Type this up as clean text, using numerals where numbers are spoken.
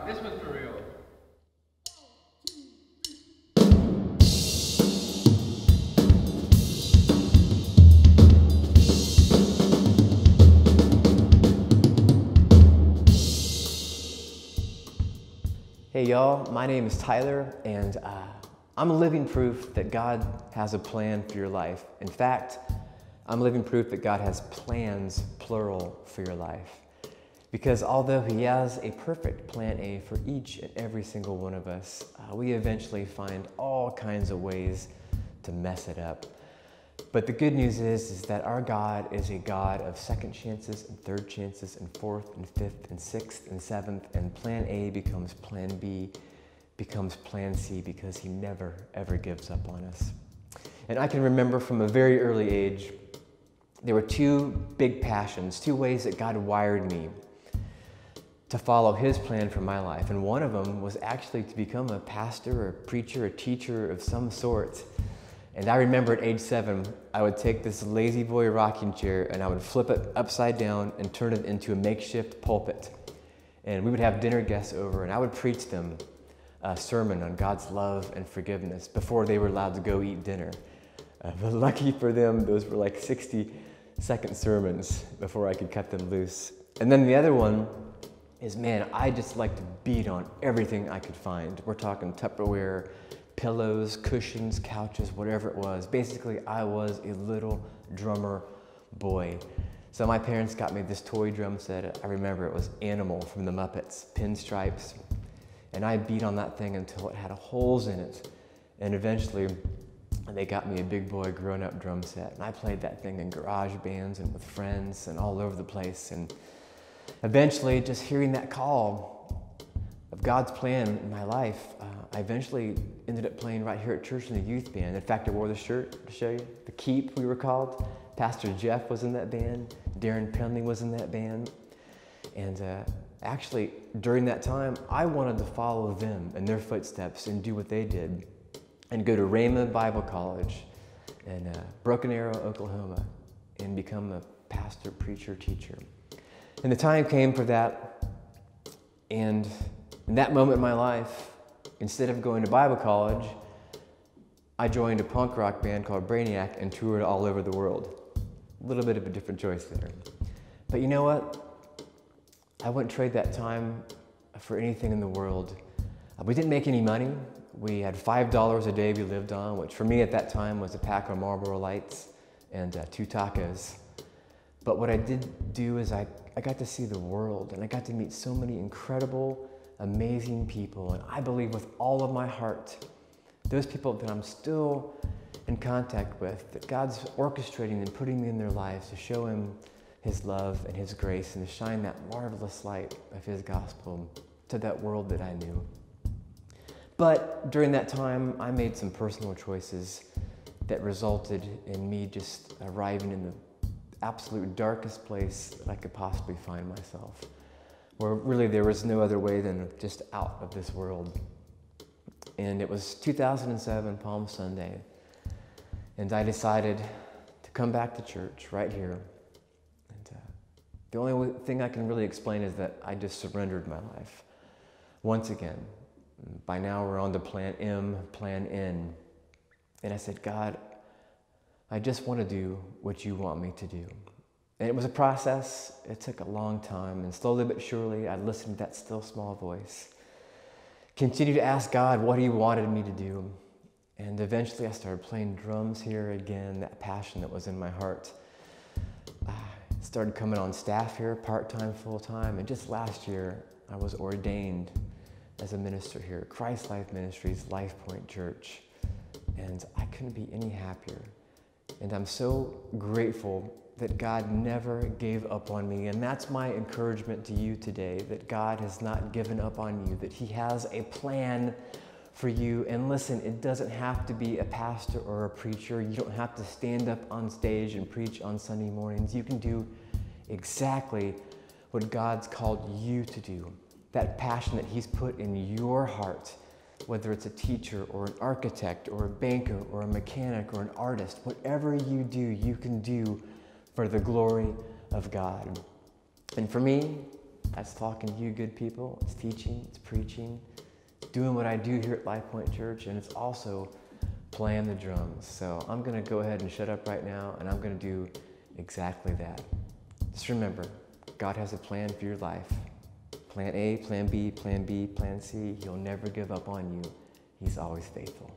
This one's for real. Hey y'all, my name is Tyler, and I'm a living proof that God has a plan for your life. In fact, I'm living proof that God has plans, plural, for your life. Because although He has a perfect plan A for each and every single one of us, we eventually find all kinds of ways to mess it up. But the good news is that our God is a God of second chances and third chances and fourth and fifth and sixth and seventh, and plan A becomes plan B, becomes plan C, because He never, ever gives up on us. And I can remember from a very early age, there were two big passions, two ways that God wired me to follow His plan for my life. And one of them was actually to become a pastor or a preacher, a teacher of some sort. And I remember at age 7, I would take this lazy boy rocking chair and I would flip it upside down and turn it into a makeshift pulpit. And we would have dinner guests over and I would preach them a sermon on God's love and forgiveness before they were allowed to go eat dinner. But lucky for them, those were like 60-second sermons before I could cut them loose. And then the other one is, man, I just like to beat on everything I could find. We're talking Tupperware, pillows, cushions, couches, whatever it was. Basically, I was a little drummer boy. So my parents got me this toy drum set. I remember it was Animal from the Muppets, pinstripes. And I beat on that thing until it had holes in it. And eventually, they got me a big boy grown-up drum set. And I played that thing in garage bands and with friends and all over the place. And eventually, just hearing that call of God's plan in my life, I eventually ended up playing right here at church in the youth band. In fact, I wore the shirt to show you. The Keep, we were called. Pastor Jeff was in that band. Darren Penley was in that band. And actually, during that time, I wanted to follow them in their footsteps and do what they did and go to Rhema Bible College in Broken Arrow, Oklahoma, and become a pastor, preacher, teacher. And the time came for that, and in that moment in my life, instead of going to Bible college, I joined a punk rock band called Brainiac and toured all over the world. A little bit of a different choice there. But you know what? I wouldn't trade that time for anything in the world. We didn't make any money. We had $5 a day we lived on, which for me at that time was a pack of Marlboro Lights and 2 tacos. But what I did do is I got to see the world, and I got to meet so many incredible, amazing people. And I believe with all of my heart, those people that I'm still in contact with, that God's orchestrating and putting me in their lives to show Him His love and His grace and to shine that marvelous light of His gospel to that world that I knew. But during that time, I made some personal choices that resulted in me just arriving in the absolute darkest place that I could possibly find myself, where really there was no other way than just out of this world. And it was 2007, Palm Sunday, and I decided to come back to church right here. And the only thing I can really explain is that I just surrendered my life once again. By now we're on to plan M, plan N. And I said, God, I just want to do what you want me to do. And it was a process. It took a long time. And slowly but surely, I listened to that still small voice. Continued to ask God what He wanted me to do. And eventually I started playing drums here again, that passion that was in my heart. I started coming on staff here, part-time, full-time. And just last year, I was ordained as a minister here at Christ Life Ministries, Life Point Church. And I couldn't be any happier. And I'm so grateful that God never gave up on me. And that's my encouragement to you today, that God has not given up on you, that He has a plan for you. And listen, it doesn't have to be a pastor or a preacher. You don't have to stand up on stage and preach on Sunday mornings. You can do exactly what God's called you to do. That passion that He's put in your heart, whether it's a teacher or an architect or a banker or a mechanic or an artist, whatever you do, you can do for the glory of God. And for me, That's talking to you good people. It's teaching, it's preaching, doing what I do here at Life Point Church, and it's also playing the drums. So I'm gonna go ahead and shut up right now, and I'm gonna do exactly that. Just remember, God has a plan for your life. Plan A, plan B, plan B, plan C. He'll never give up on you. He's always faithful.